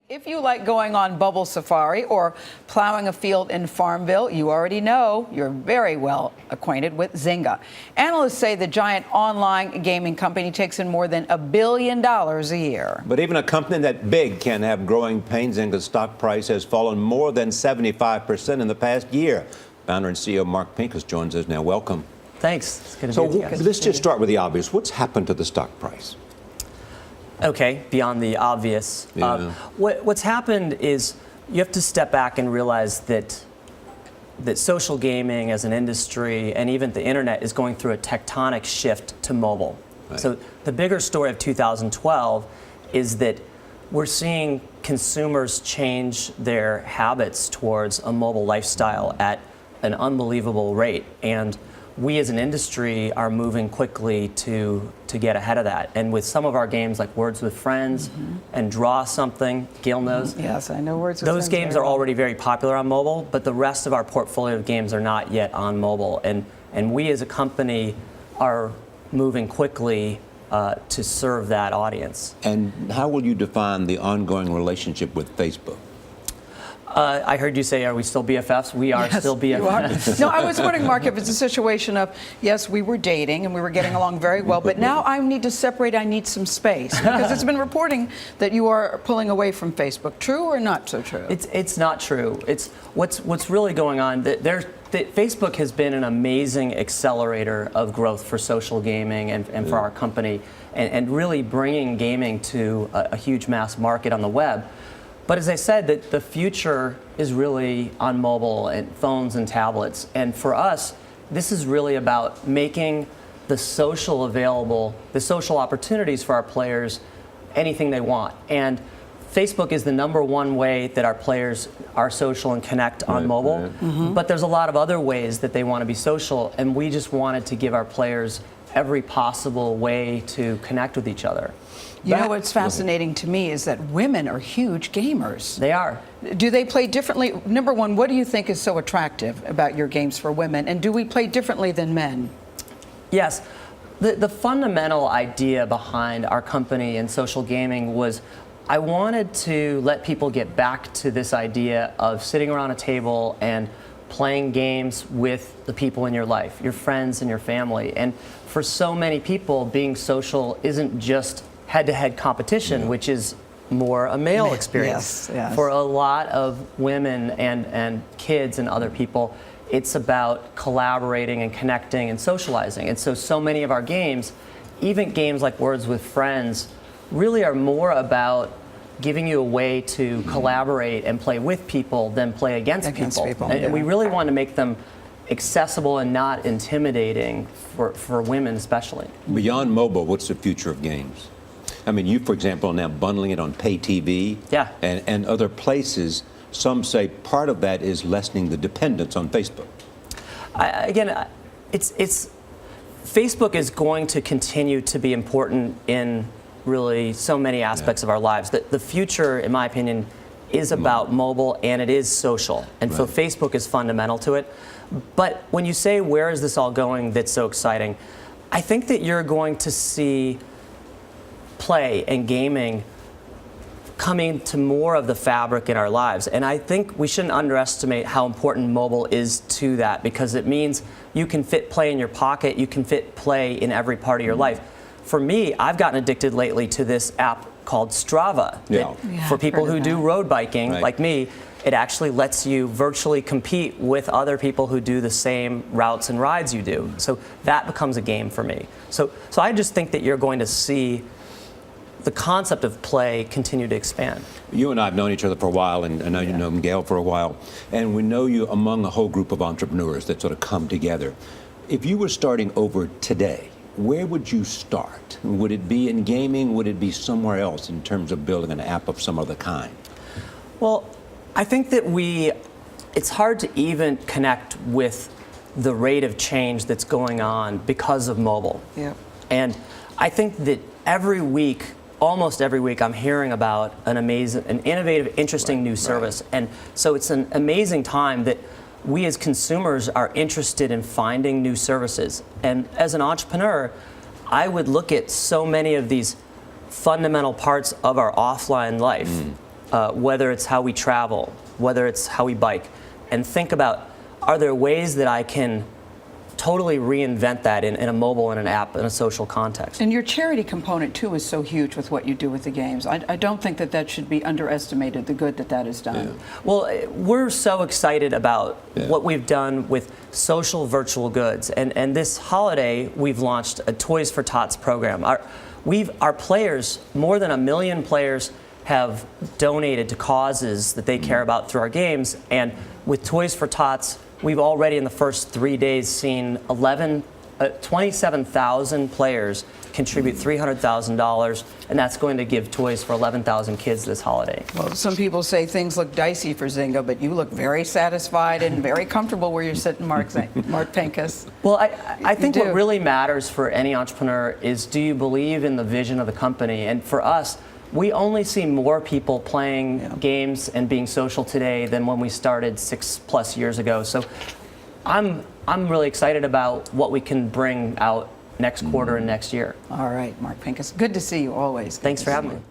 If you like going on bubble safari or plowing a field in Farmville, you already know you're very well acquainted with Zynga. Analysts say the giant online gaming company takes in more than $1 billion a year. But even a company that big can have growing pains. Zynga's stock price has fallen more than 75% in the past year. Founder and CEO Mark Pincus joins us now. Welcome. Thanks. It's good to be with you guys. Let's just start with the obvious. What's happened to the stock price? Okay, beyond the obvious. Yeah. What's happened is you have to step back and realize that social gaming as an industry and even the internet is going through a tectonic shift to mobile. Right. So the bigger story of 2012 is that we're seeing consumers change their habits towards a mobile lifestyle at an unbelievable rate. And we as an industry are moving quickly to get ahead of that. And with some of our games like Words with Friends and Draw Something, Gayle knows. Yes, I know Words with Friends. Those games are already very popular on mobile, but the rest of our portfolio of games are not yet on mobile. And we as a company are moving quickly to serve that audience. And how will you define the ongoing relationship with Facebook? I heard you say, are we still BFFs? We are still BFFs. No, I was wondering, Mark, if it's a situation of, yes, we were dating and we were getting along very well, but now I need to separate, I need some space. Because it's been reporting that you are pulling away from Facebook. True or not so true? It's not true. It's what's really going on. Facebook has been an amazing accelerator of growth for social gaming and for our company, and really bringing gaming to a huge mass market on the web. But as I said, that the future is really on mobile and phones and tablets. And for us, this is really about making the social available, the social opportunities for our players, anything they want. And Facebook is the #1 way that our players are social and connect on mobile. But there's a lot of other ways that they want to be social, and we just wanted to give our players every possible way to connect with each other. You know what's fascinating to me is that women are huge gamers. They are. Do they play differently? Number one, what do you think is so attractive about your games for women? And do we play differently than men? Yes. The fundamental idea behind our company and social gaming was I wanted to let people get back to this idea of sitting around a table and playing games with the people in your life, your friends and your family. And for so many people, being social isn't just head-to-head competition, which is more a male experience. Yes. For a lot of women and kids and other people, it's about collaborating and connecting and socializing. And so many of our games, even games like Words with Friends, really are more about giving you a way to collaborate and play with people than play against people. And we really want to make them accessible and not intimidating for women especially. Beyond mobile, what's the future of games? I mean, you, for example, are now bundling it on pay TV and other places. Some say part of that is lessening the dependence on Facebook. Facebook is going to continue to be important in really so many aspects of our lives. The future, in my opinion, is about mobile and it is social. And so Facebook is fundamental to it. But when you say, where is this all going that's so exciting, I think that you're going to see play and gaming coming to more of the fabric in our lives. And I think we shouldn't underestimate how important mobile is to that, because it means you can fit play in your pocket, you can fit play in every part of your life. For me, I've gotten addicted lately to this app called Strava. For people who do road biking, like me, it actually lets you virtually compete with other people who do the same routes and rides you do. So that becomes a game for me. So I just think that you're going to see the concept of play continue to expand. You and I have known each other for a while, and I know you've known Gayle for a while, and we know you among a whole group of entrepreneurs that sort of come together. If you were starting over today, where would you start? Would it be in gaming? Would it be somewhere else in terms of building an app of some other kind? Well, I think that it's hard to even connect with the rate of change that's going on because of mobile. And I think that almost every week, I'm hearing about an innovative, interesting new service. And so it's an amazing time that we as consumers are interested in finding new services. And as an entrepreneur, I would look at so many of these fundamental parts of our offline life whether it's how we travel, whether it's how we bike, and think about, are there ways that I can totally reinvent that in a mobile and an app in a social context? And your charity component, too, is so huge with what you do with the games. I don't think that should be underestimated, the good that has done. Yeah. Well, we're so excited about what we've done with social virtual goods. And this holiday, we've launched a Toys for Tots program. Our players, more than 1 million players, have donated to causes that they care about through our games. And with Toys for Tots, we've already in the first 3 days seen 27,000 players contribute $300,000, and that's going to give toys for 11,000 kids this holiday. Well, some people say things look dicey for Zynga, but you look very satisfied and very comfortable where you're sitting, Mark Pincus. Well, I think do. what really matters for any entrepreneur is, do you believe in the vision of the company? And for us, we only see more people playing games and being social today than when we started 6+ years ago. So I'm really excited about what we can bring out next quarter and next year. All right, Mark Pincus. Good to see you always. Thanks for having me.